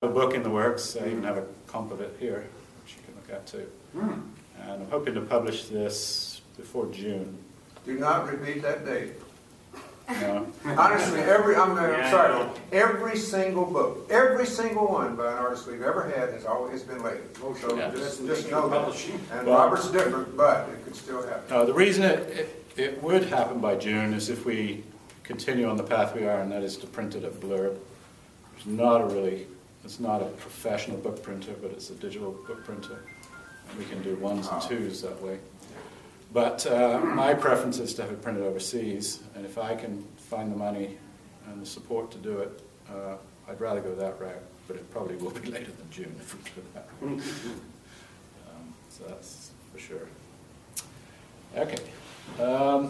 A book in the works. I even have a comp of it here, which you can look at too. And I'm hoping to publish this before June. Do not repeat that date. No. Honestly, every single book, every single one by an artist we've ever had has always been late. So just know that. And Well, Robert's different, but it could still happen. The reason it would happen by June is if we continue on the path we are, and that is to print it at Blurb. It's not a professional book printer, but it's a digital book printer. And we can do 1s and 2s that way. But my preference is to have it printed overseas, and if I can find the money and the support to do it, I'd rather go that route, but it probably will be later than June if we do that. So that's for sure. Okay. Let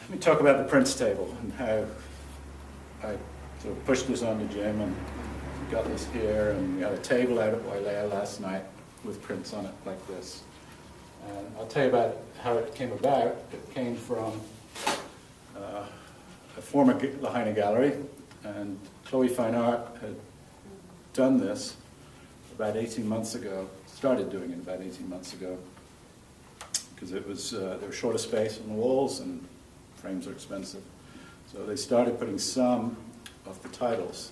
me talk about the prints table and how I sort of pushed this onto Jim and got this here, and we had a table out at Wailea last night with prints on it like this. And I'll tell you about how it came about. It came from a former Lahaina gallery, and Chloe Fine Art had done this about 18 months ago, started doing it about 18 months ago, because it was, there was short of space on the walls and frames are expensive. So they started putting some of the titles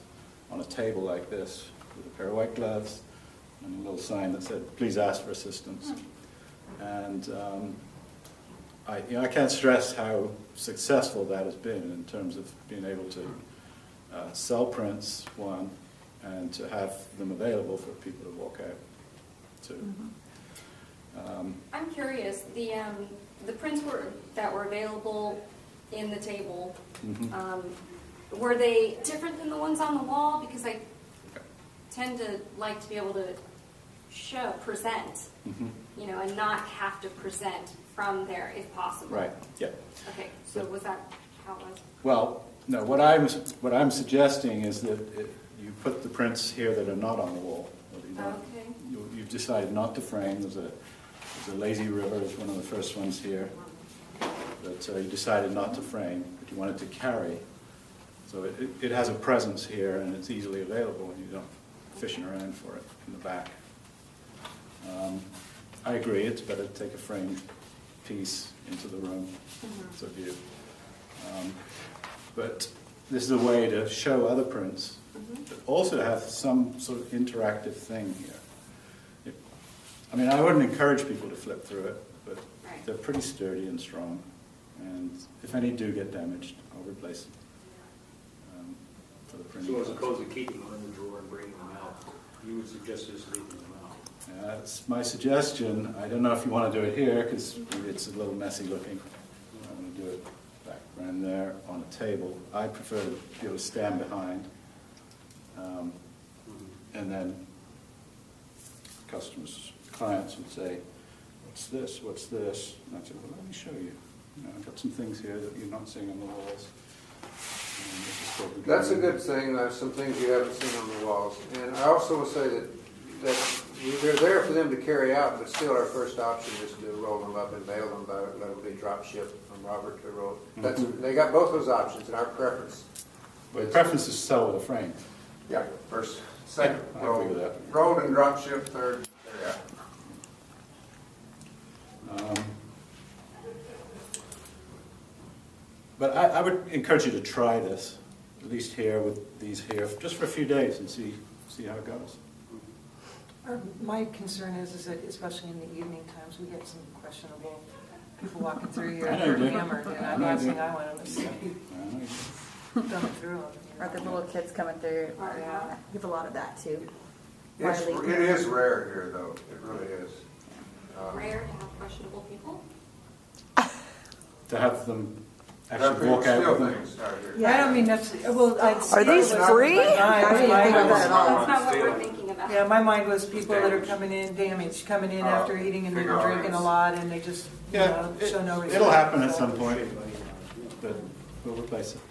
on a table like this with a pair of white gloves and a little sign that said, "Please ask for assistance." And I can't stress how successful that has been in terms of being able to sell prints, one, and to have them available for people to walk out to. I'm curious, the prints that were available in the table, were they different than the ones on the wall? Because I tend to like to be able to present, you know, and not have to present from there if possible. Right. Yeah. Okay. So was that how it was? Well, no. What I'm suggesting is that you put the prints here that are not on the wall. Okay. You've decided not to frame. There's a lazy river is one of the first ones here that you decided not to frame, but you wanted to carry. So it has a presence here, and it's easily available, and you're not fishing around for it in the back. I agree, it's better to take a framed piece into the room. It's a view. But this is a way to show other prints, but also to have some sort of interactive thing here. I mean, I wouldn't encourage people to flip through it, but they're pretty sturdy and strong. And if any do get damaged, I'll replace them for the printing. So as opposed to keeping them in the drawer and bringing them out, you would suggest just leaving them out? That's my suggestion. I don't know if you want to do it here, because it's a little messy looking. I'm going to do it back around there on a table. I prefer to be able to stand behind. And then clients would say, "What's this? What's this?" And I'd say, "Well, let me show you. I've got some things here that you're not seeing on the walls." That's a good thing. There's some things you haven't seen on the walls. And I also will say that they're there for them to carry out, but still our first option is to roll them up and mail them by literally drop ship from Robert to roll. They got both those options, and our preference. But preference is to sell with a frame. Yeah, first, second, I agree with that. rolled and drop ship, third, carry out. But I would encourage you to try this, at least here with these here, just for a few days and see how it goes. My concern is that especially in the evening times, we get some questionable people walking through here and they're hammered, and I'm not saying I want them to see thumbing through them. Or the little kids coming through. Yeah. We have a lot of that too. It is rare here, though. It really is. Rare to have questionable people? To have them actually walk out with them. Yeah, I don't mean that's, well, Are these free? I didn't think of that at all. That's not what we're thinking about. Yeah, my mind was people that are coming in after eating and they're drinking a lot and they just, show no respect. It'll happen at some point, but we'll replace it.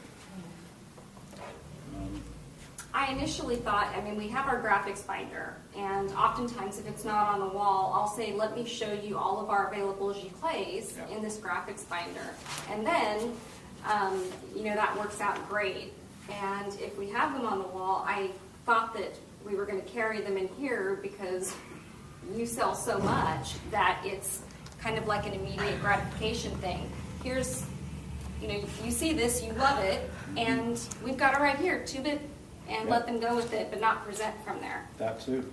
I initially thought, I mean, we have our graphics binder, and oftentimes if it's not on the wall, I'll say, let me show you all of our available giclées in this graphics binder. And then, that works out great. And if we have them on the wall, I thought that we were going to carry them in here because you sell so much that it's kind of like an immediate gratification thing. Here's, you see this, you love it, and we've got it right here. Tube it and let them go with it, but not present from there. That too.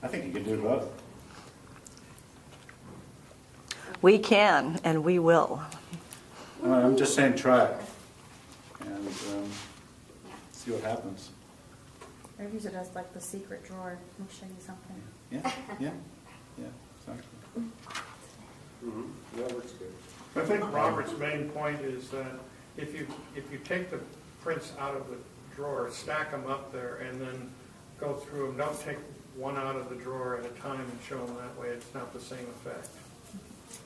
I think you could do both. We can, and we will. I'm just saying try it and see what happens. Or use it as like the secret drawer. Let me show you something. Yeah, exactly. That looks good. I think Robert's main point is that if you take the prints out of the drawer, stack them up there, and then go through them, don't take one out of the drawer at a time and show them that way. It's not the same effect.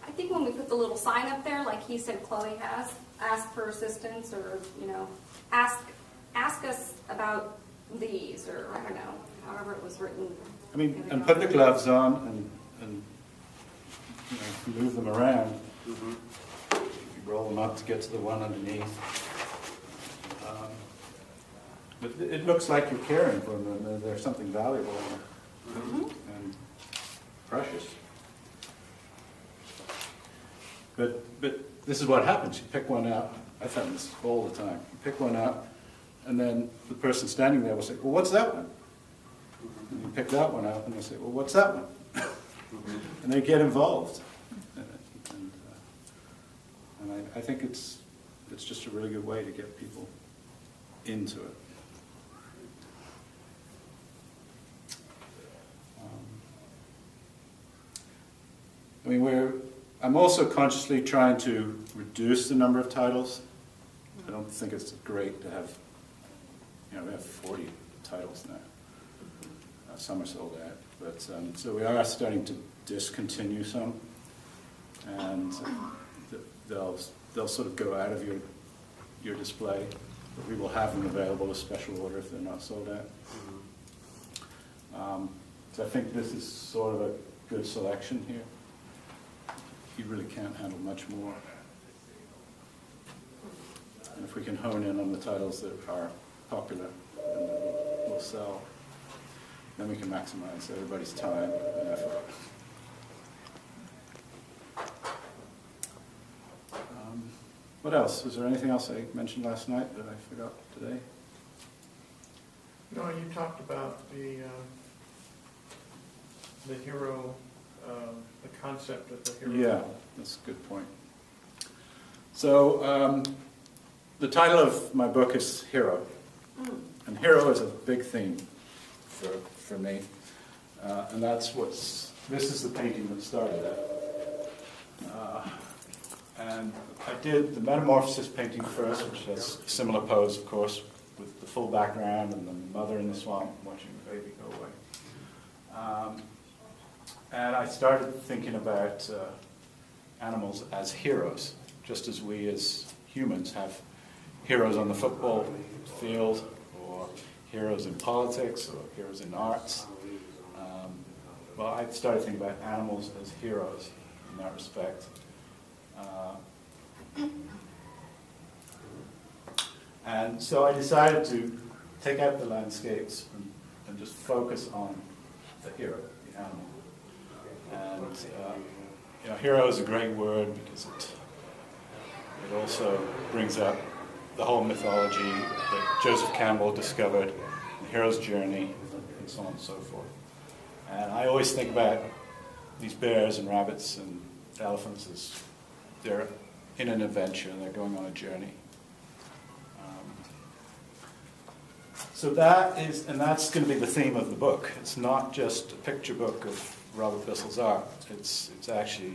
I think when we put the little sign up there, like he said Chloe has, ask for assistance, or, ask us about these, or I don't know, however it was written. I mean, and put the gloves on and move them around. You roll them up to get to the one underneath. But it looks like you're caring for them, and there's something valuable in them and precious. But this is what happens. You pick one out. I find this all the time. You pick one out, and then the person standing there will say, well, what's that one? And you pick that one out, and they say, well, what's that one? And they get involved. And I think it's just a really good way to get people into it. I mean, I'm also consciously trying to reduce the number of titles. I don't think it's great to have, we have 40 titles now. Some are sold out, but so we are starting to discontinue some, and they'll sort of go out of your display, but we will have them available as special order if they're not sold out. So I think this is sort of a good selection here. You really can't handle much more. And if we can hone in on the titles that are popular and that will sell, then we can maximize everybody's time and effort. What else? Was there anything else I mentioned last night that I forgot today? No, you talked about the hero, the concept of the hero. Yeah, that's a good point. So the title of my book is Hero. And hero is a big theme for me. And that's this is the painting that started that. And I did the Metamorphosis painting first, which has a similar pose, of course, with the full background and the mother in the swamp watching the baby go away. And I started thinking about animals as heroes, just as we as humans have heroes on the football field, or heroes in politics, or heroes in arts. Well, I started thinking about animals as heroes in that respect. And so I decided to take out the landscapes and just focus on the hero, the animal. And hero is a great word because it also brings up the whole mythology that Joseph Campbell discovered, the hero's journey, and so on and so forth. And I always think about these bears and rabbits and elephants as they're in an adventure and they're going on a journey. So that's going to be the theme of the book. It's not just a picture book of Robert Bissell's art. It's actually